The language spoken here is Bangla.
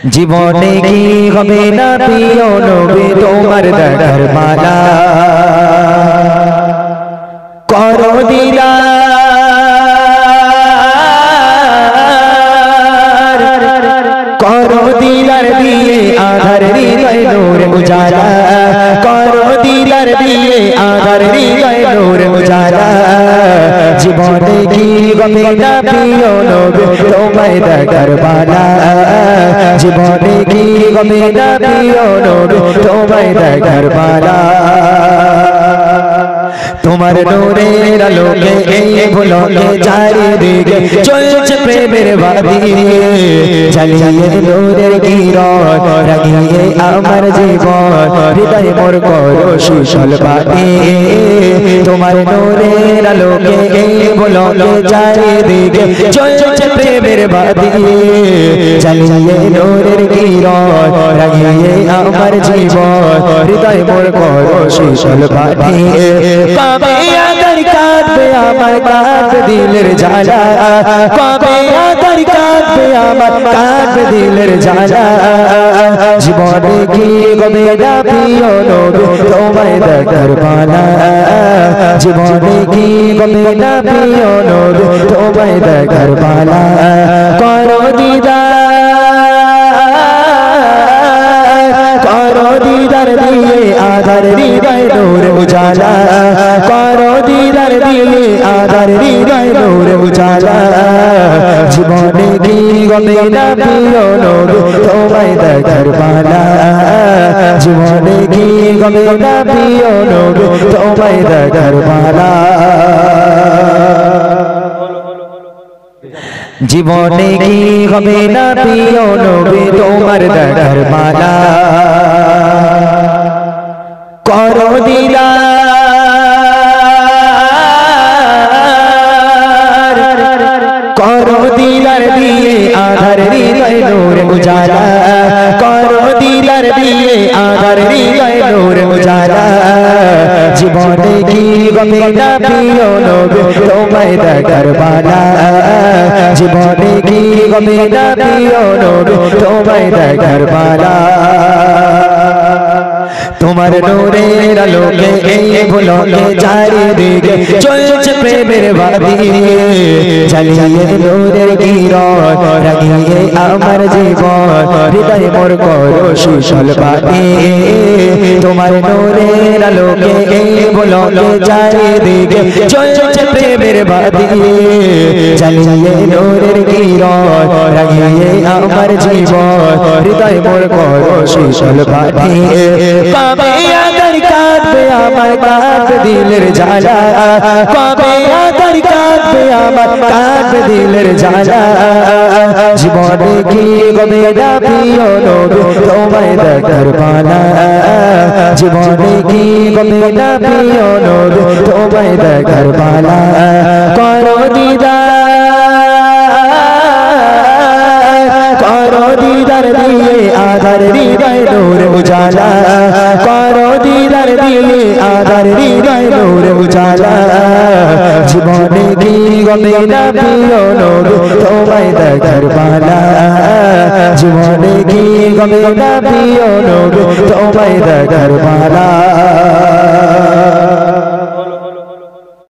জীবনে কি হবে না প্রিয় নবী তোমার দেখার মালা করো দিলার দিয়ে আধার হৃদয় নূর উজালা করো দিলার দিয়ে আধার হৃদয় নূর উজালা জীবনে কি হবে না প্রিয় নবী তোমার দেখার মালা জীবনে কি হবে না প্রিয় নবী তোমার দেখার মালা তোমার নূরের আলোকে এই ভুলকে চারিদিকে চলছে প্রেমের বাতি জ্বালিয়ে নূরের কিরণ রাঙিয়ে আমার জীবন হৃদয় মোর করো শীতল বাতি তোমার নূরের আলোকে এই ভুলকে চারিদিকে চলছে প্রেমের বাতি জ্বালিয়ে নূরের কিরণ রাঙিয়ে আমার জীবন হৃদয় মোর করো শীতল বাতি কবে আদর কাটবে আমার কাটবে দিলের জ্বালা কবে আদর কাটবে আমার কাটবে দিলের জ্বালা জীবনে কি হবে না প্রিয় নবী তোমায় দেখার মালা জীবনে কি হবে না প্রিয় নবী তোমায় দেখার মালা করো দিদার দিয়ে আধার হৃদয় নূর উজালা করো দিদার দিয়ে আধার হৃদয় নূর উজালা জীবনে কি হবে না প্রিয় নবী তোমায় দেখার মালা জীবনে কি হবে না প্রিয় নবী তোমায় দেখার মালা জীবনে কি হবে না প্রিয় নবী তোমার দেখার মালা করো দিলার দিয়ে আধার হৃদয় নূর উজালা করো দিলার দিয়ে আধার হৃদয় নূর উজালা জীবনে কি হবে না প্রিয় নবী তোমায় দেখার মালা জীবনে কি হবে না প্রিয় নবী তোমায় দেখার মালা তোমার নূরের আলোকে এই ভুলকে চারিদিকে চলছে প্রেমের বাতি জ্বালিয়ে নূরের কিরণ রাঙিয়ে আমার জীবন হৃদয় মোর করো শীতল বাতি তোমার নূরের আলোকে এই ভুলকে চারিদিকে চলছে প্রেমের বাতি জ্বালিয়ে নূরের কিরণ রাঙিয়ে আমার জীবন হৃদয় মোর করো শীতল বাতি কবে আদর কাটবে আমার কাটবে দিলের জ্বালা কবে আদর কাটবে আমার কাটবে দিলের জ্বালা জীবনে কি হবে না প্রিয় নবী তোমায় দেখার মালা জীবনে কি হবে না প্রিয় নবী তোমায় দেখার মালা করো দিদার দিয়ে আধার হৃদয় নূর উজালা করো দিদার দিয়ে আধার হৃদয় নূর উজালা জীবনে কি হবে না প্রিয় নবী তোমায় দেখার মালা জীবনে কি হবে না প্রিয় নবী তোমায় দেখার মালা